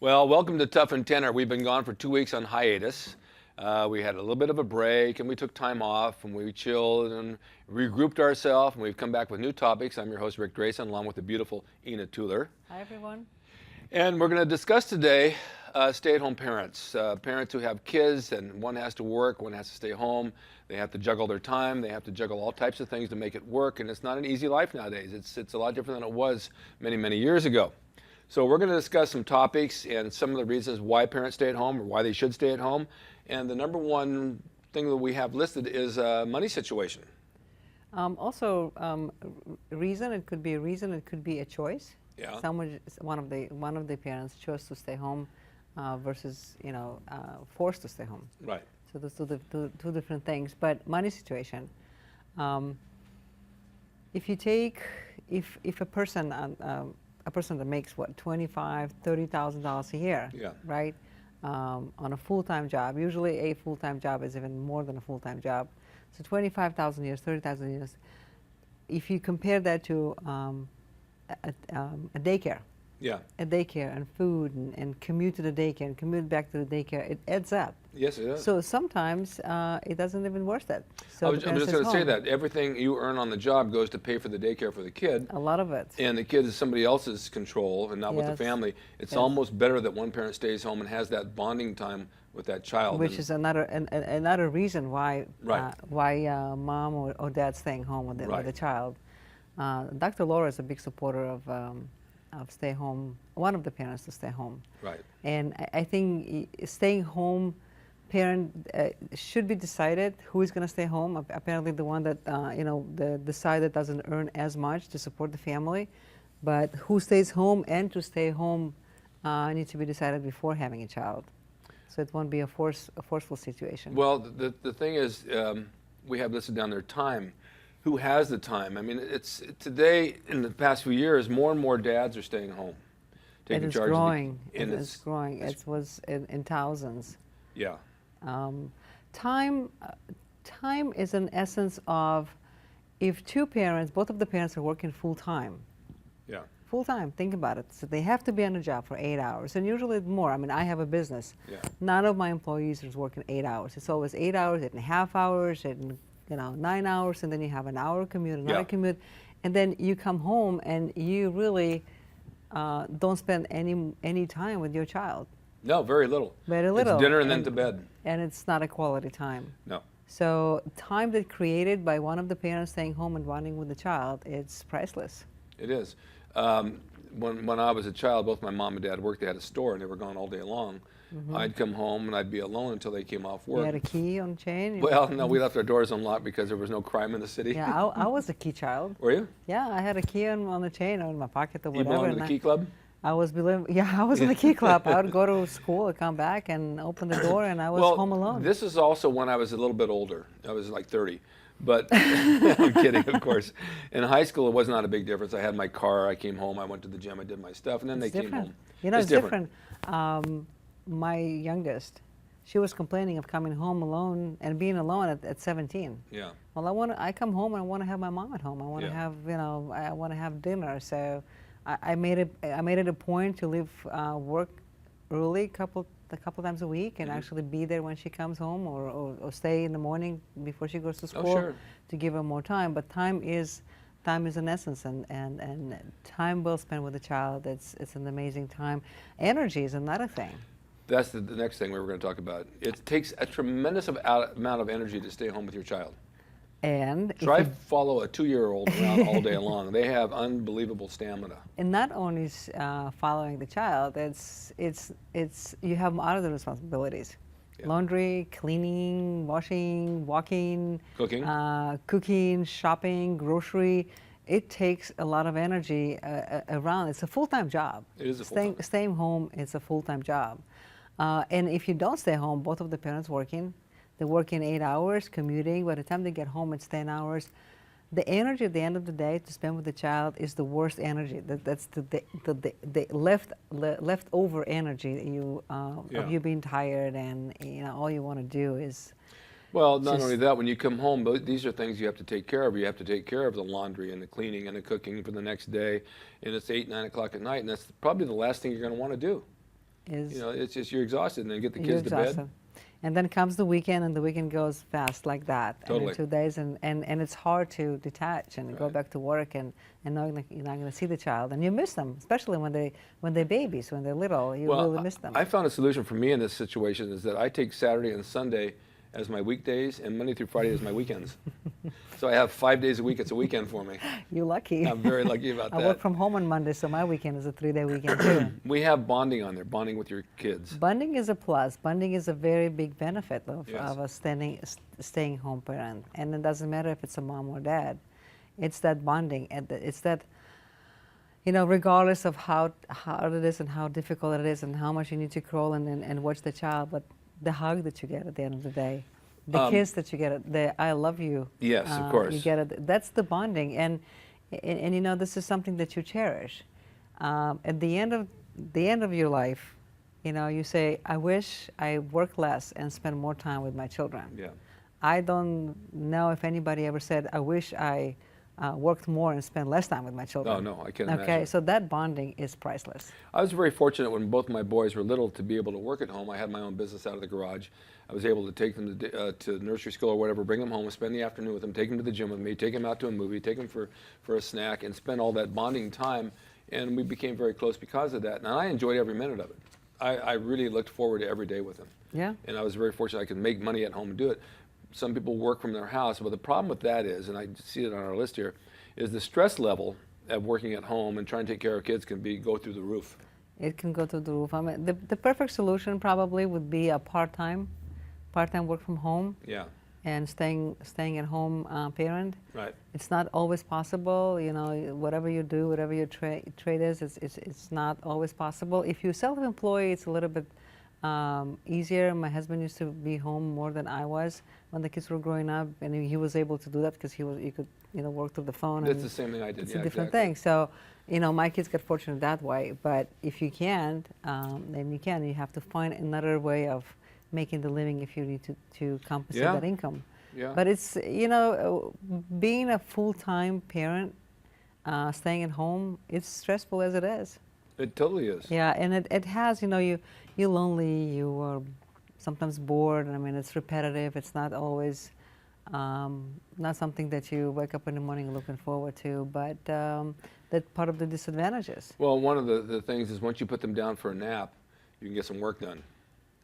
Well, welcome to Tuff and Tenor. We've been gone for 2 weeks on hiatus. We had a little bit of a break and we took time off and we chilled and regrouped ourselves, and we've come back with new topics. I'm your host, Ric Drasin, along with the beautiful Inna Tuler. Hi, everyone. And we're going to discuss today stay-at-home parents, parents who have kids and one has to work, one has to stay home. They have to juggle their time. They have to juggle all types of things to make it work, and it's not an easy life nowadays. It's a lot different than it was many, many years ago. So we're going to discuss some topics and some of the reasons why parents stay at home or why they should stay at home. And the number one thing that we have listed is money situation. Reason, it could be a reason, it could be a choice. Yeah. One of the parents chose to stay home versus forced to stay home. Right. So those two different things. But money situation. If a person that makes what, $25,000–$30,000 a year, Yeah. right, on a full-time job. Usually a full-time job is even more than a full-time job. So 25,000 years, 30,000 years. If you compare that to a daycare, Yeah. a daycare and food and commute to the daycare and commute back to the daycare, it adds up. Yes, it does. So sometimes it doesn't even worth it. So I'm just going to say that everything you earn on the job goes to pay for the daycare for the kid. A lot of it. And the kid is somebody else's control and not with the Yes. family. It's Yes. almost better that one parent stays home and has that bonding time with that child. Which is another reason why Right. Mom or dad staying home with the child. Dr. Laura is a big supporter of stay home. One of the parents to stay home. Right. And I think staying home parent should be decided who is going to stay home. Apparently, the one that the side that doesn't earn as much to support the family, but who stays home and to stay home needs to be decided before having a child. So it won't be a forceful situation. Well, the thing is, we have listed down there time. Who has the time? I mean, it's today, in the past few years, more and more dads are staying home. It is charge growing. Of the, It's growing. It was in thousands. Yeah. Time is an essence of, if two parents, both of the parents are working full time. Yeah. Full time, think about it. So they have to be on a job for 8 hours, and usually more. I mean, I have a business. Yeah. None of my employees is working 8 hours. It's always 8 hours, 8.5 hours, and 9 hours, and then you have an hour commute, another commute, and then you come home and you really don't spend any time with your child. No, very little. Very little. It's dinner and then to bed. And it's not a quality time. No. So time that created by one of the parents staying home and bonding with the child, it's priceless. It is. When I was a child, both my mom and dad worked. They had a store, and they were gone all day long. Mm-hmm. I'd come home, and I'd be alone until they came off work. You had a key on chain? Well, no, we left our doors unlocked because there was no crime in the city. Yeah, I was a key child. Were you? Yeah, I had a key on the chain or in my pocket or You whatever. belonged to the key club? I was in the key club. I would go to school, I'd come back and open the door, and I was home alone. This is also when I was a little bit older. I was like 30. But I'm kidding, of course. In high school, it was not a big difference. I had my car. I came home. I went to the gym. I did my stuff, and then they came home. It's different. My youngest, she was complaining of coming home alone and being alone at 17. Yeah. Well, I come home and I want to have my mom at home. I want to have, I want to have dinner. So I made it a point to leave work early, a couple times a week, and actually be there when she comes home, or stay in the morning before she goes to school to give her more time. But time is an essence, and time well spent with a child, it's an amazing time. Energy is another thing. That's the next thing we were going to talk about. It takes a tremendous amount of energy to stay home with your child. And follow a 2-year-old around all day long. They have unbelievable stamina. And not only following the child, you have other responsibilities. Yeah. Laundry, cleaning, washing, walking, cooking, shopping, grocery. It takes a lot of energy around. It's a full-time job. It is a full-time. Staying home is a full-time job. And if you don't stay home, both of the parents working, they're working 8 hours, commuting. By the time they get home, it's 10 hours. The energy at the end of the day to spend with the child is the worst energy. That's the leftover energy of you being tired, and all you want to do is. Well, not only that, when you come home, these are things you have to take care of. You have to take care of the laundry and the cleaning and the cooking for the next day, and it's 8, 9 o'clock at night, and that's probably the last thing you're going to want to do. is, You know, it's just you're exhausted, and then get the you're kids to bed. exhausted. And then comes the weekend, and the weekend goes fast like that. Totally. And in 2 days, and it's hard to detach and go Right. back to work and knowing that you're not going to see the child. And you miss them, especially when they're babies, when they're little. You Well, really miss them. I found a solution for me in this situation is that I take Saturday and Sunday as my weekdays, and Monday through Friday as my weekends. So I have 5 days a week. It's a weekend for me. You're lucky. I'm very lucky about I that. work from home on Monday, so my weekend is a 3-day weekend too. We have bonding on there, bonding with your kids. Bonding is a plus. Bonding is a very big benefit of, Yes. of a staying home parent. And it doesn't matter if it's a mom or dad. It's that bonding. And it's that, you know, regardless of how hard it is and how difficult it is and how much you need to crawl and watch the child, but the hug that you get at the end of the day, the kiss that you get, the I love you. Yes, of course. You get it. That's the bonding. And you know, this is something that you cherish. At the end of your life, you know, you say, I wish I worked less and spent more time with my children. Yeah. I don't know if anybody ever said, I wish I worked more and spent less time with my children. Oh, no, I can't Okay, imagine. so that bonding is priceless. I was very fortunate when both my boys were little to be able to work at home. I had my own business out of the garage. I was able to take them to nursery school or whatever, bring them home, spend the afternoon with them, take them to the gym with me, take them out to a movie, take them for a snack, and spend all that bonding time. And we became very close because of that. And I enjoyed every minute of it. I really looked forward to every day with them. Yeah. And I was very fortunate I could make money at home and do it. Some people work from their house, but the problem with that is, and I see it on our list here, is the stress level of working at home and trying to take care of kids can go through the roof. It can go through the roof. I mean, the perfect solution probably would be a part-time work from home Yeah, and staying at home parent. right. It's not always possible, you know, whatever you do, whatever your trade is, it's not always possible. If you're self-employed, it's a little bit easier. My husband used to be home more than I was when the kids were growing up, and he was able to do that because he could, you know, work through the phone. That's and the same thing I did. it's Yeah, a different exactly. thing. So, you know, my kids got fortunate that way. But if you can't, then you can. You have to find another way of making the living if you need to compensate Yeah. that income. Yeah. But it's, you know, being a full-time parent, staying at home, it's stressful as it is. It totally is. Yeah, and it has, you know, you're lonely, you are sometimes bored. I mean, it's repetitive. It's not always, not something that you wake up in the morning looking forward to, but that's part of the disadvantages. Well, one of the things is once you put them down for a nap, you can get some work done.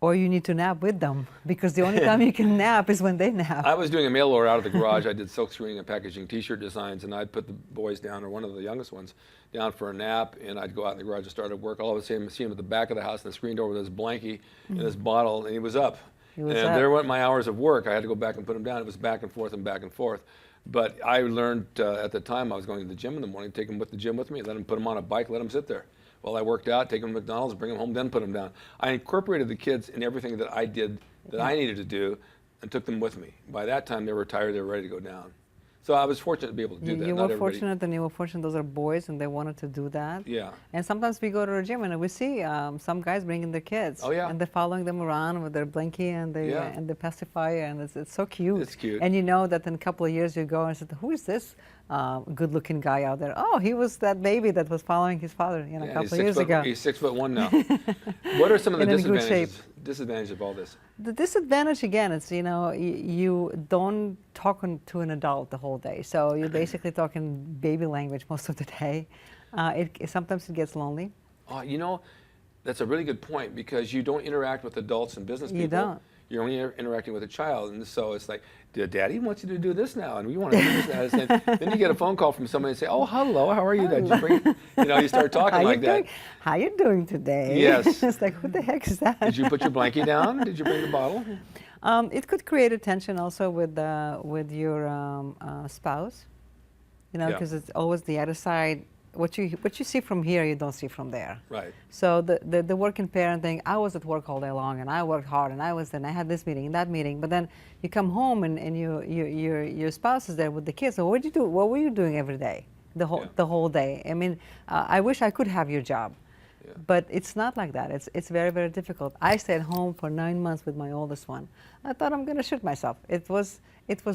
Or you need to nap with them, because the only time you can nap is when they nap. I was doing a mail order out of the garage. I did silk screening and packaging T-shirt designs, and I'd put the boys down, or one of the youngest ones, down for a nap, and I'd go out in the garage and start work. All of a sudden, I see him at the back of the house in the screen door with his blankie and this bottle, and he was up. He was and up. there went my hours of work. I had to go back and put him down. It was back and forth and back and forth. But I learned at the time I was going to the gym in the morning, take him with the gym with me, let him put him on a bike, let him sit there. While I worked out, take them to McDonald's, bring them home, then put them down. I incorporated the kids in everything that I did that I needed to do and took them with me. By that time, they were tired, they were ready to go down. So I was fortunate to be able to do that. You Not were everybody- fortunate, and you were fortunate those are boys and they wanted to do that. Yeah. And sometimes we go to the gym and we see some guys bringing their kids. Oh, yeah. And they're following them around with their blankie and the pacifier, and it's so cute. It's cute. And you know that in a couple of years you go and say, who is this good-looking guy out there? Oh, he was that baby that was following his father, you know, a Yeah, couple of years ago. He's 6'1" now. What are some of the And in good shape. disadvantages of all this? The disadvantage, again, is, you know, you don't talk to an adult the whole day. So you're basically talking baby language most of the day. Sometimes it gets lonely. You know, that's a really good point, because you don't interact with adults and business people. You don't. You're only interacting with a child, and so it's like, Daddy wants you to do this now, and we want to do this now. Then you get a phone call from somebody and say, oh, hello, how are you? Did you bring, you know, you start talking like that. How you doing today? Yes. It's like, what the heck is that? Did you put your blankie down? Did you bring the bottle? It could create a tension also with your spouse, you know, Yeah. because it's always the other side. What you see from here, you don't see from there. Right. So the working parent thing, I was at work all day long, and I worked hard, and I had this meeting and that meeting, but then you come home and your spouse is there with the kids. So what did you do? What were you doing every day, the whole day? I mean, I wish I could have your job, but it's not like that. It's very, very difficult. I stayed home for 9 months with my oldest one. I thought I'm going to shoot myself. It was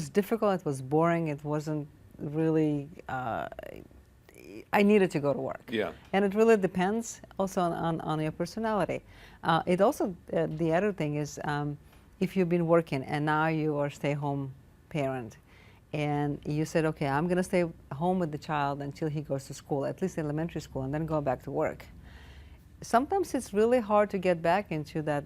difficult. It was boring. It wasn't really. I needed to go to work. Yeah. And it really depends also on your personality. It also, the other thing is, if you've been working and now you are a stay-home parent, and you said, okay, I'm going to stay home with the child until he goes to school, at least elementary school, and then go back to work. Sometimes it's really hard to get back into that,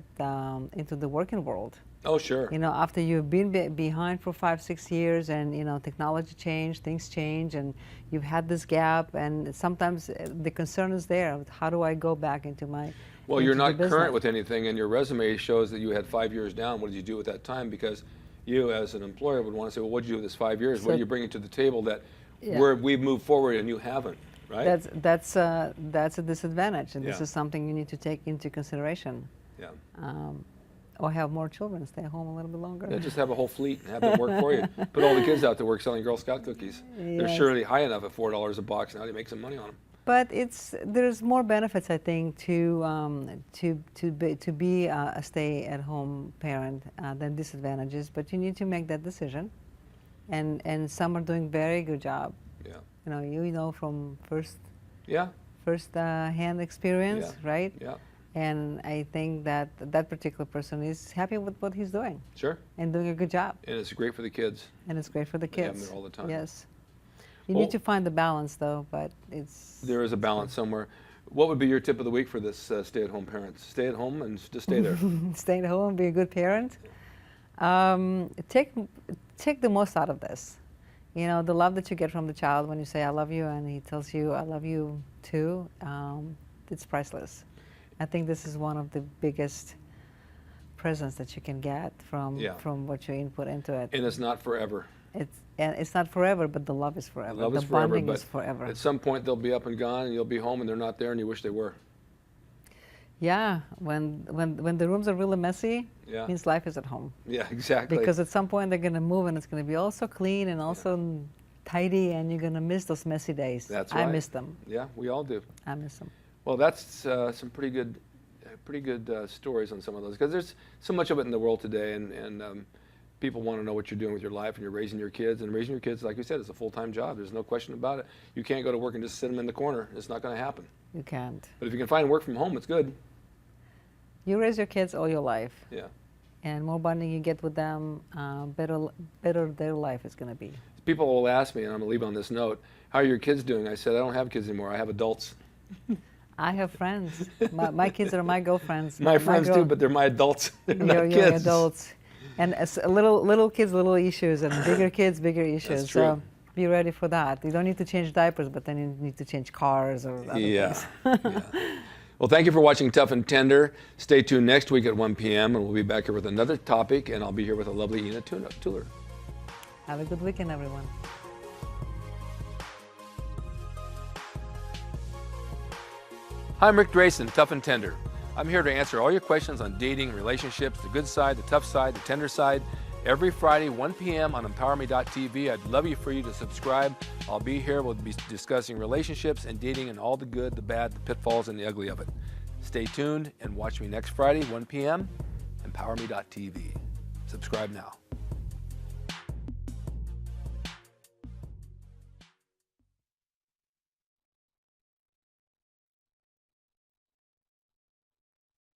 into the working world. Oh, sure. You know, after you've been behind for 5-6 years, and you know, technology changed, things change, and you've had this gap, and sometimes the concern is there. How do I go back into my? Well, into you're the not business? current with anything, and your resume shows that you had 5 years down. What did you do at that time? Because you, as an employer, would want to say, well, what did you do this 5 years? So, what are you bringing to the table that yeah. we've moved forward and you haven't, right? That's a disadvantage, and this Yeah. is something you need to take into consideration. Yeah. Or have more children, stay home a little bit longer. Yeah, just have a whole fleet and have them work for you. Put all the kids out to work selling Girl Scout cookies. They're Yes. surely high enough at $4 a box now to make some money on them. But there's more benefits, I think, to be a stay-at-home parent than disadvantages. But you need to make that decision, and some are doing very good job. Yeah. You know from first Yeah. hand experience, Yeah. right? Yeah. And I think that that particular person is happy with what he's doing Sure. and doing a good job. And it's great for the kids. And it's great for the They have kids. them all the time. Yes. You Well, need to find the balance, though, but there is a balance somewhere. What would be your tip of the week for this stay-at-home parents? Stay at home and just stay there. Stay at home, be a good parent. Take the most out of this. You know, the love that you get from the child when you say, I love you, and he tells you, I love you too, it's priceless. I think this is one of the biggest presents that you can get from what you input into it. And it's not forever. It's not forever, but the love is forever. Love is the forever, bonding but is forever. at some point they'll be up and gone, and you'll be home, and they're not there, and you wish they were. Yeah, when the rooms are really messy, Yeah. means life is at home. Yeah, exactly. Because at some point they're going to move, and it's going to be all so clean and also tidy, and you're going to miss those messy days. That's right. I miss them. Yeah, we all do. I miss them. Well, that's some pretty good stories on some of those, because there's so much of it in the world today, and people want to know what you're doing with your life, and you're raising your kids, and raising your kids, like you said, is a full-time job. There's no question about it. You can't go to work and just sit them in the corner. It's not going to happen. You can't. But if you can find work from home, it's good. You raise your kids all your life. Yeah. And more bonding you get with them, better their life is going to be. People will ask me, and I'm going to leave on this note, how are your kids doing? I said, I don't have kids anymore. I have adults. I have friends. My kids are my girlfriends. My friends too, but they're my adults. They're not You're kids. adults. And as little kids, little issues, and bigger kids, bigger issues. That's true. So be ready for that. You don't need to change diapers, but then you need to change cars or other things. Yeah. Well, thank you for watching Tuff and Tender. Stay tuned next week at 1 p.m. and we'll be back here with another topic, and I'll be here with a lovely Inna Tuler. Have a good weekend, everyone. Hi, I'm Ric Drasin, Tuff and Tender. I'm here to answer all your questions on dating, relationships, the good side, the tough side, the tender side. Every Friday, 1 p.m. on EmpowerMe.tv. I'd love for you to subscribe. I'll be here. We'll be discussing relationships and dating and all the good, the bad, the pitfalls, and the ugly of it. Stay tuned and watch me next Friday, 1 p.m. EmpowerMe.tv. Subscribe now.